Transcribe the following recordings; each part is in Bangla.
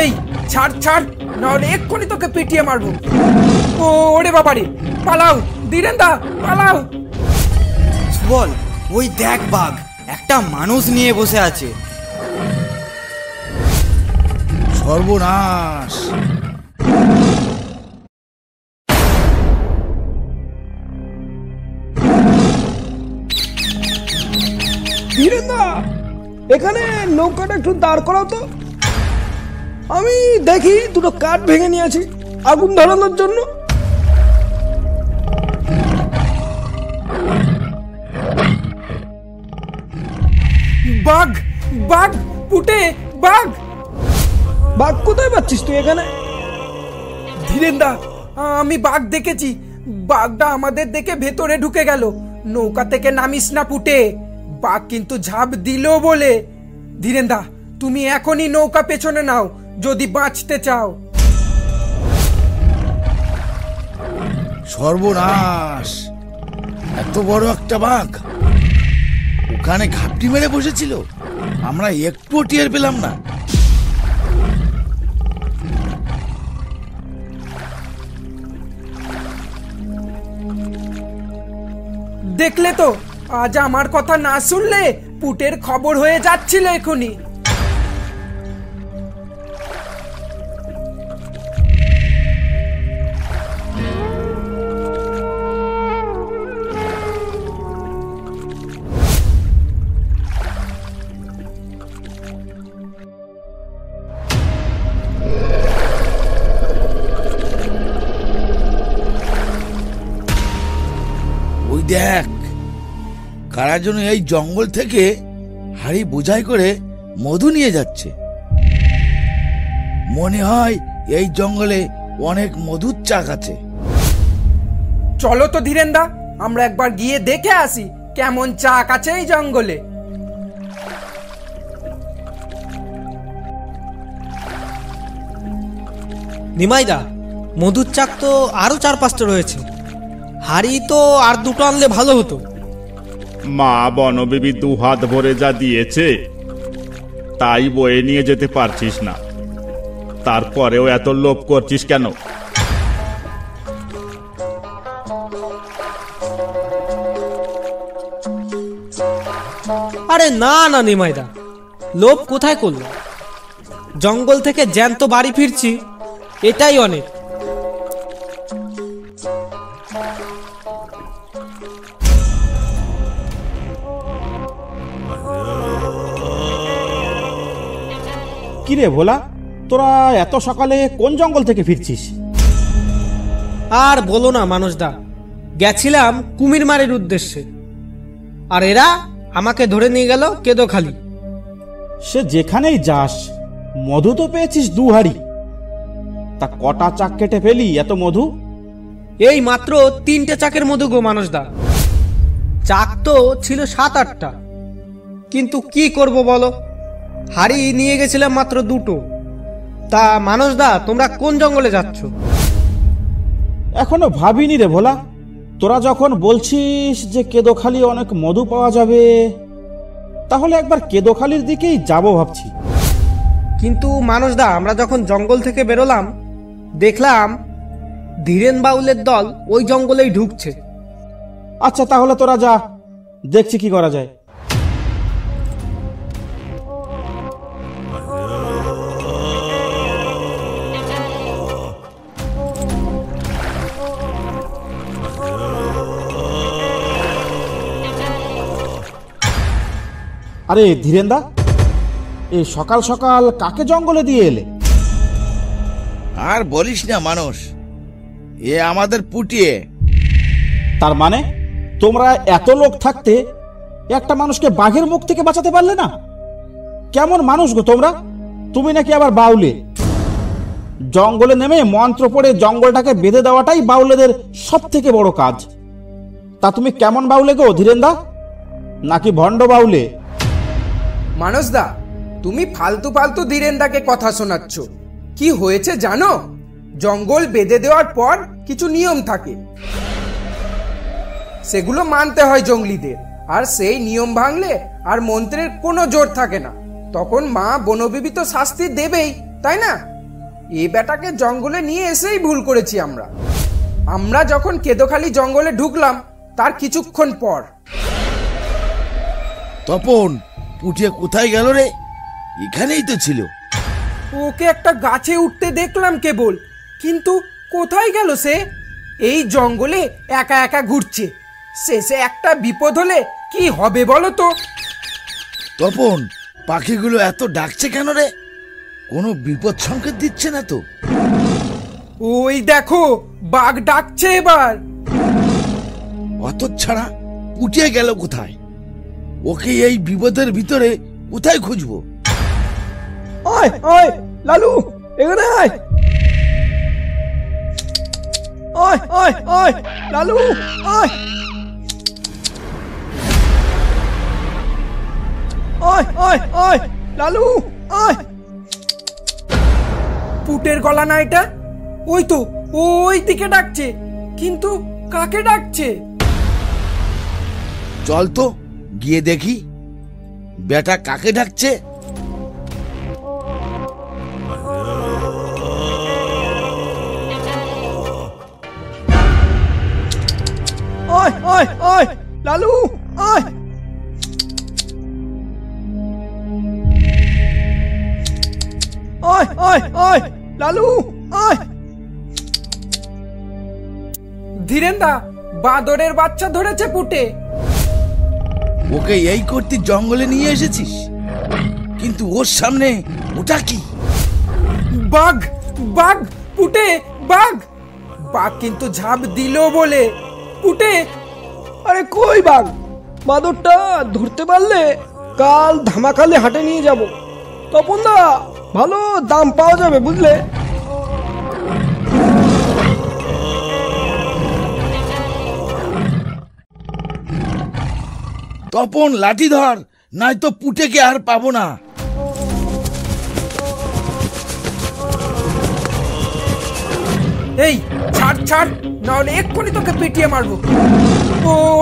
এই ছাড় ছাড়, নাহলে এক্ষুনি তোকে পিটিয়ে মারবো। ওরে বাবারে, পালাও ধীরেন্দা, পালাও। বল, ওই দেখ বাঘ একটা মানুষ নিয়ে বসে আছে। সর্বনাশ! ধীরেন্দা, এখানে নৌকাটা একটু দাঁড় করাও তো। আমি দেখি দুটো কাঠ ভেঙে নিয়েছি আগুন ধরানোর জন্য। বাঘ বাঘ পুটে, বাঘ! বাঘ কোথায় পাচ্ছিস তুই এখানে? ধীরেন্দা, আমি বাঘ দেখেছি। বাঘটা আমাদের দেখে ভেতরে ঢুকে গেল। নৌকা থেকে নামিস না পুটে, বাঘ কিন্তু ঝাঁপ দিল বলে। ধীরেন্দা, তুমি এখনই নৌকা পেছনে নাও যদি বাঁচতে চাও। সর্বনাশ! এত বড় একটা বাঘ ওখানে ঘাপটি মেরে বসেছিল, আমরা একটুও টের পেলাম না। দেখলে তো, আজ আমার কথা না শুনলে পুটের খবর হয়ে যাচ্ছিল এখনই। ওই দেখ, কারা যেন এই জঙ্গল থেকে হাড়ি বোঝাই করে মধু নিয়ে যাচ্ছে। মনে হয় এই জঙ্গলে অনেক মধুর চাক আছে। চলো তো ধীরেন্দা, আমরা একবার গিয়ে দেখে আসি কেমন চাক আছে এই জঙ্গলে। নিমাইদা, মধুর চাক তো আরো 4-5টা রয়েছে। হাড়ি তো আর দুটো আনলে ভালো হতো। মা বনবিবি 2 হাত ভরে যা দিয়েছে তাই বয়ে নিয়ে যেতে পারছিস না, তারপরেও এত লোভ করছিস কেন? আরে না না নিমাইদা, লোভ কোথায় করলো? জঙ্গল থেকে জ্যান্ত বাড়ি ফিরছি, এটাই অনেক। কিরে ভোলা, তোরা এত সকালে কোন জঙ্গল থেকে ফিরছিস? আর বলো না মানুষদা, গেছিলাম কুমির মারের উদ্দেশ্যে, আর এরা আমাকে ধরে নিয়ে গেল কেদোখালি। সে যেখানেই যাস, মধু তো পেয়েছিস 2 হাড়ি। তা কটা চাক কেটে ফেলি এত মধু? এই মাত্র 3টে চাকের মধু গো মানুষদা। চাক তো ছিল 7-8টা, কিন্তু কি করব বলো, হাড়ি নিয়ে গেছিলাম মাত্র 2টো। তা মানুষদা, তোমরা কোন জঙ্গলে যাচ্ছ? এখনো ভাবিনি রে ভোলা। তোরা যখন বলছিস যে কেদোখালি অনেক মধু পাওয়া যাবে, তাহলে একবার কেদোখালির দিকেই যাব ভাবছি। কিন্তু মানুষদা, আমরা যখন জঙ্গল থেকে বেরোলাম দেখলাম ধীরেন বাউলের দল ওই জঙ্গলেই ঢুকছে। আচ্ছা তাহলে তোরা যা, দেখছি কি করা যায়। আরে ধীরেন্দা, এই সকাল সকাল কাকে জঙ্গলে দিয়ে এলে? আর বলিস না মানুষ, এ আমাদের পুটিয়ে। তার মানে তোমরা এত লোক থাকতে একটা মানুষকে বাঘের মুখ থেকে বাঁচাতে পারলে না? কেমন মানুষ গো তোমরা? তুমি নাকি আবার বাউলে। জঙ্গলে নেমে মন্ত্র পড়ে জঙ্গলটাকে বেঁধে দেওয়াটাই বাউলেদের সব থেকে বড় কাজ। তা তুমি কেমন বাউলে গো ধীরেন্দা? নাকি ভণ্ড বাউলে? মানসদা, তুমি ফালতু ফালতু ধীরেন্দাকে কথা শোনাচ্ছ। কি হয়েছে জানো? জঙ্গল বেঁধে দেওয়ার পর কিছু নিয়ম থাকে, সেগুলো মানতে হয় জঙ্গলিদের। আর সেই নিয়ম ভাঙলে আর মন্ত্রের কোনো জোর থাকে না। তখন মা বনবিবি তো শাস্তি দেবেই, তাই না? এই বেটাকে জঙ্গলে নিয়ে এসেই ভুল করেছি আমরা। আমরা যখন কেদোখালি জঙ্গলে ঢুকলাম তার কিছুক্ষণ পর। তপন, পুটিয়া কোথায় গেল রে? এখানেই তো ছিল। ওকে একটা গাছে উঠতে দেখলাম কেবল, কিন্তু কোথায় গেল সে? এই জঙ্গলে একা একা ঘুরছে। শেষে একটা বিপদ হলে কি হবে বলো তো? তপন, পাখিগুলো এত ডাকছে কেন রে? কোনো বিপদ সংকেত দিচ্ছে না তো? ওই দেখো, বাঘ ডাকছে এবার। অত ছাড়া পুটিয়া গেল কোথায়? ওকে এই বিপদের ভিতরে কোথায় খুঁজবো? আয় আয় লালু, এখানে আয়। আয় আয় আয় লালু, আয় আয় আয় আয় লালু, আয়। পুটের গলা না এটা? ওই তো ওই দিকে ডাকছে, কিন্তু কাকে ডাকছে? চল তো গিয়ে দেখি বেটা কাকে ডাকছে। আয় আয় আয় লালু, আয়। আয় আয় আয় লালু, আয়। ধীরেন্দা, বাদরের বাচ্চা ধরেছে পুটে। ওকে এই করতে জঙ্গলে নিয়ে এসেছিস, কিন্তু ওর সামনে ওটা কি? বাঘ, বাঘ, পুটে, বাঘ। বাঘ কিন্তু ঝাঁপ দিল বলে। পুটে, আরে কই বাঘ? বাদরটা ধরতে পারলে কাল ধামাকালে হাটে নিয়ে যাব। তপন দা, ভালো দাম পাওয়া যাবে বুঝলে। তপন, লাঠি ধর, নয়তো পুটেকে আর পাবো না। এই ছাড় ছাড়, নাহলে এক্ষুনি তোকে পিটিয়ে মারবো।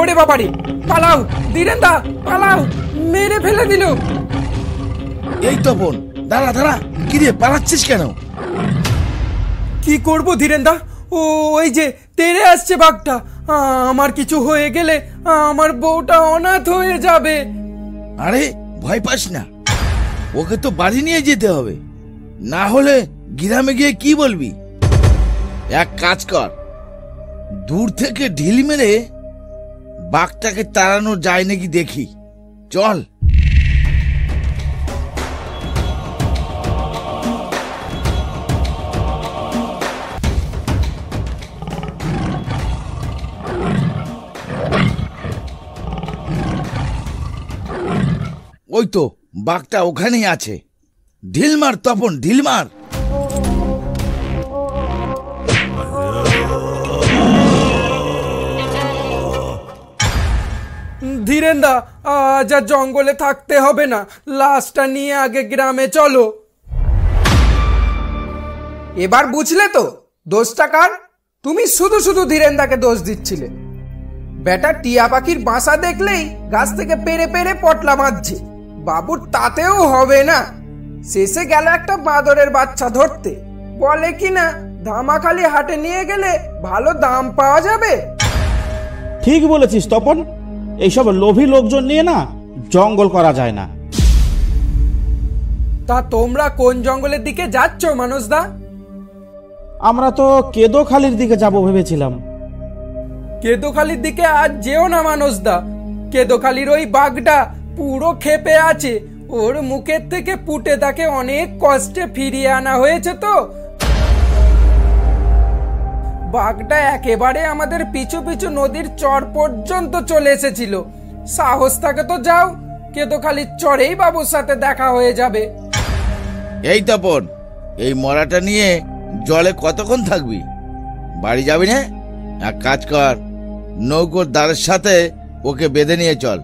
ওরে বাবারে, পালাও ধীরেন্দা, পালাও, মেরে ফেলে দিল। এই তপন, দাঁড়া দাঁড়া, কিরে পালাচ্ছিস কেন? কি করব ধীরেন্দা, ওই যে তেড়ে আসছে বাঘটা। আমার কিছু হয়ে গেলে আমার বউটা অনাথ হয়ে যাবে। আরে ভয় পাস না, ওকে তো বাড়ি নিয়ে যেতে হবে, না হলে গ্রামে গিয়ে কি বলবি? এক কাজ কর, দূর থেকে ঢিল মেরে বাঘটাকে তাড়ানো যায় নাকি দেখি, চল। ওই তো বাঘটা ওখানেই আছে। ঢিল মার তপন, ঢিল মার। ধীরেন্দা, আজ আর জঙ্গলে থাকতে হবে না, লাশটা নিয়ে আগে গ্রামে চলো। এবার বুঝলে তো দোষটা কার? তুমি শুধু শুধু ধীরেন্দাকে দোষ দিচ্ছিলে। বেটা টিয়া পাখির বাসা দেখলেই গাছ থেকে পেরে পেরে পটলা বাঁধছে। বাবুর তাতেও হবে না, শেষে গেল একটা বাঁদরের বাচ্চা ধরতে। বলে কিনা ধামাখালি হাটে নিয়ে গেলে ভালো দাম পাওয়া যাবে। ঠিক বলেছিস তপন, এইসব লোভী লোকজন নিয়ে না জঙ্গল করা যায় না। তা তোমরা কোন জঙ্গলের দিকে যাচ্ছ মানসদা? আমরা তো কেদোখালির দিকে যাব ভেবেছিলাম। কেদোখালির দিকে আজ যেও না মানসদা। কেদোখালির ওই বাঘটা পুরো ক্ষেপে আছে। ওর মুখের থেকে পুটে তাকে অনেক কষ্টে ফিরিয়ে আনা হয়েছে তো। বাঘটা একেবারে আমাদের পিছু পিছু নদীর চর পর্যন্ত চলে এসেছিল। সাহস থাকে তো যাও, কেদোখালির চরেই বাবুর সাথে দেখা হয়ে যাবে। এই তপন, এই মরাটা নিয়ে জলে কতক্ষণ থাকবি? বাড়ি যাবি না? এক কাজ কর, নৌকোর দ্বারের সাথে ওকে বেঁধে নিয়ে চল।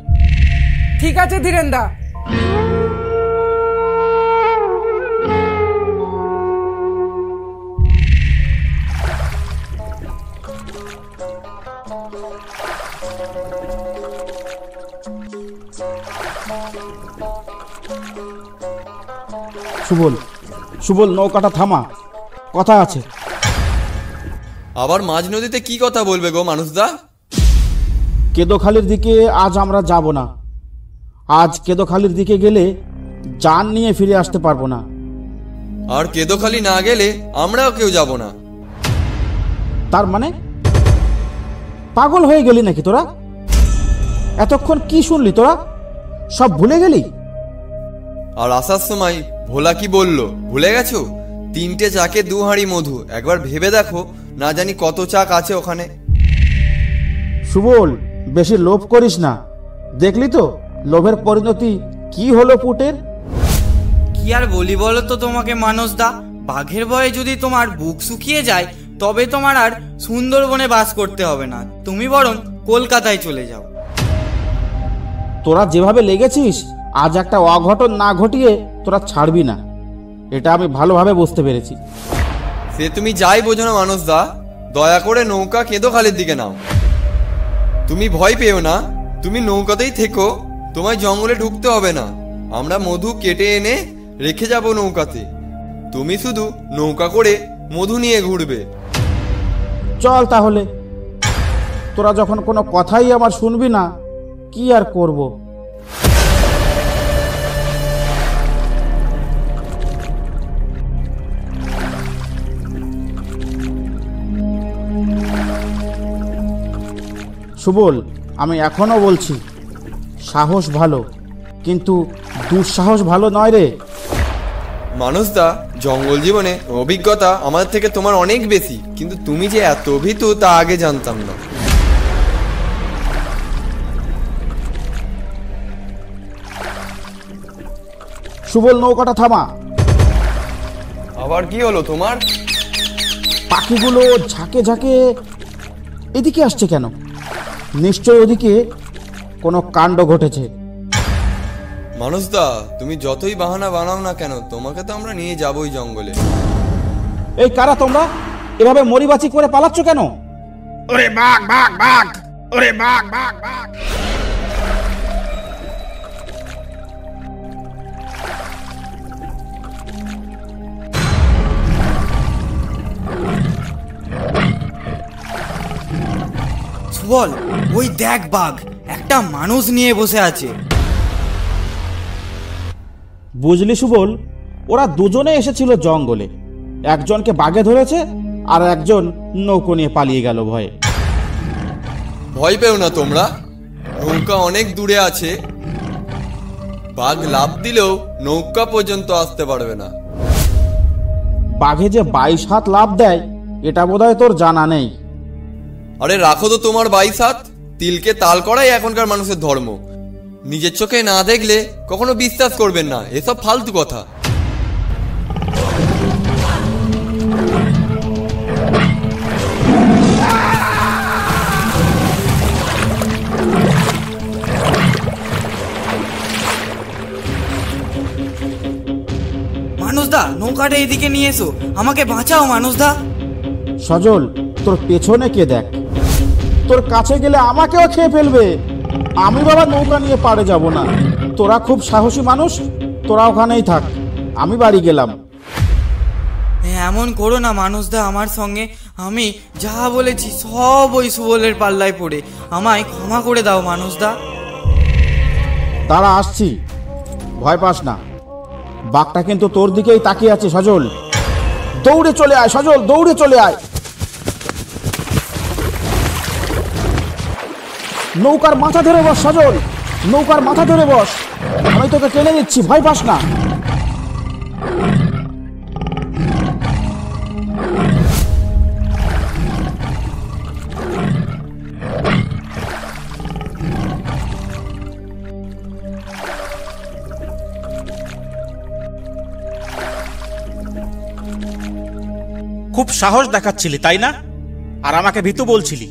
ঠিক আছে ধীরেন্দা। সুবল, সুবল, নৌকাটা থামা, কথা আছে। আবার মাঝ নদীতে কি কথা বলবে গো মানুষদা? কেদোখালির দিকে আজ আমরা যাব না। আজ কেদোখালির দিকে গেলে জান নিয়ে ফিরে আসতে পারবো না। আর কেদোখালি না গেলে আমরাও কেউ যাব না। তার মানে পাগল হয়ে গেলি নাকি তোরা? এতক্ষণ কি শুনলি তোরা? সব ভুলে গেলি? আর আসার সময় ভোলা কি বললো ভুলে গেছো? 3টে চাকে 2 হাঁড়ি মধু। একবার ভেবে দেখো, না জানি কত চাক আছে ওখানে। সুবল, বেশি লোভ করিস না। দেখলি তো লোভের পরিণতি কি হলো পুটের। কি আর বলি বলো তো তোমাকে মানসদা, বাঘের ভয়ে যদি তোমার বুক শুকিয়ে যায় তবে তোমার আর সুন্দরবনে বাস করতে হবে না, তুমি বরং কলকাতায় চলে যাও। তোরা যেভাবে লেগেছিস, আজ একটা অঘটন না ঘটিয়ে তোরা ছাড়বি না, এটা আমি ভালোভাবে বুঝতে পেরেছি। সে তুমি যাই বোঝো না মানুষদা, দয়া করে নৌকা কেদোখালির দিকে নাও। তুমি ভয় পেও না, তুমি নৌকাতেই থেকো, তোমায় জঙ্গলে ঢুকতে হবে না। আমরা মধু কেটে এনে রেখে যাব নৌকাতে, তুমি শুধু নৌকা করে মধু নিয়ে ঘুরবে। চল তাহলে। তোরা যখন কোনো কথাই আমার শুনবি না, কি আর করব। সুবল, আমি এখনো বলছি, সাহস ভালো, কিন্তু দুঃসাহস ভালো নয় রে। মানুষদা, জঙ্গল জীবনে অভিজ্ঞতা আমাদের থেকে তোমার অনেক বেশি, কিন্তু তুমি যে এত ভীতু তা আগে জানতাম না। সুবল, নৌকাটা থামা। আবার কি হলো তোমার? পাখিগুলো ঝাঁকে ঝাঁকে এদিকে আসছে কেন? নিশ্চয় ওদিকে কোনো কাণ্ড ঘটেছে। মানুষদা, তুমি যতই বাহানা বানাও না কেন, তোমাকে তো আমরা নিয়ে যাবই জঙ্গলে। এই কারা তোমরা? এভাবে মরিবাচি করে পালাচ্ছ কেন? ওরে বাঘ বাঘ বাঘ, ওরে বাঘ বাঘ বাঘ। সুবল, ওই দেখ বাঘ একটা মানুষ নিয়ে বসে আছে। বুঝলি সুবল, ওরা দুজনে এসেছিল জঙ্গলে, একজনকে বাঘে ধরেছে আর একজন নৌকো নিয়ে পালিয়ে গেল ভয়ে। ভয় পেও না তোমরা, নৌকা অনেক দূরে আছে, বাঘ লাফ দিলেও নৌকা পর্যন্ত আসতে পারবে না। বাঘে যে 22 হাত লাফ দেয়, এটা বোধহয় তোর জানা নেই। আরে রাখো তো তোমার 22 হাত, তিলকে তাল করাই এখনকার মানুষের ধর্ম। নিজের চোখে না দেখলে কখনো বিশ্বাস করবেন না, এসব ফালতু কথা। মানুষদা, নৌকাটা এদিকে নিয়ে এসো, আমাকে বাঁচাও মানুষদা। সজল, তোর পেছনে কে দেখ, তোর কাছে গেলে আমাকেও খেয়ে ফেলবে। আমি বাবা নৌকা নিয়ে পাড়ে যাব না। তোরা খুব সাহসী মানুষ, তোরা ওখানেই থাক, আমি বাড়ি গেলাম। এমন করো না মানুষদা আমার সঙ্গে, আমি যা বলেছি সব ওই সুবলের পাল্লায় পড়ে, আমায় ক্ষমা করে দাও মানুষদা। তারা আসছি, ভয় পাস না। বাঘটা কিন্তু তোর দিকেই তাকিয়ে আছে। সজল, দৌড়ে চলে আয়। সজল, দৌড়ে চলে আয়। নৌকার মাথা ধরে বস সজল, নৌকার মাথা ধরে বস, আমি তোকে টেনে দিচ্ছি, ভয় পাস না। খুব সাহস দেখাচ্ছিলি তাই না? আর আমাকে ভীতু বলছিলি।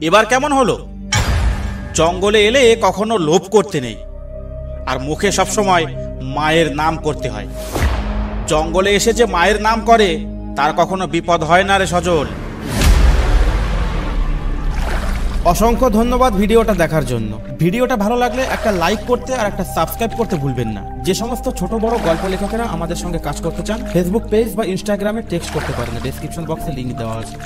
এবার কেমন হলো? জঙ্গলে এলে কখনো লোভ করতে নেই, আর মুখে সবসময় মায়ের নাম করতে হয়। জঙ্গলে এসে যে মায়ের নাম করে তার কখনো বিপদ হয় না রে সজল। অসংখ্য ধন্যবাদ ভিডিওটা দেখার জন্য। ভিডিওটা ভালো লাগলে একটা লাইক করতে আর একটা সাবস্ক্রাইব করতে ভুলবেন না। যে সমস্ত ছোট বড় গল্প লেখকেরা আমাদের সঙ্গে কাজ করতে চান, ফেসবুক পেজ বা ইনস্টাগ্রামে টেক্সট করতে পারেন, ডেসক্রিপশন বক্সে লিংক দেওয়া আছে।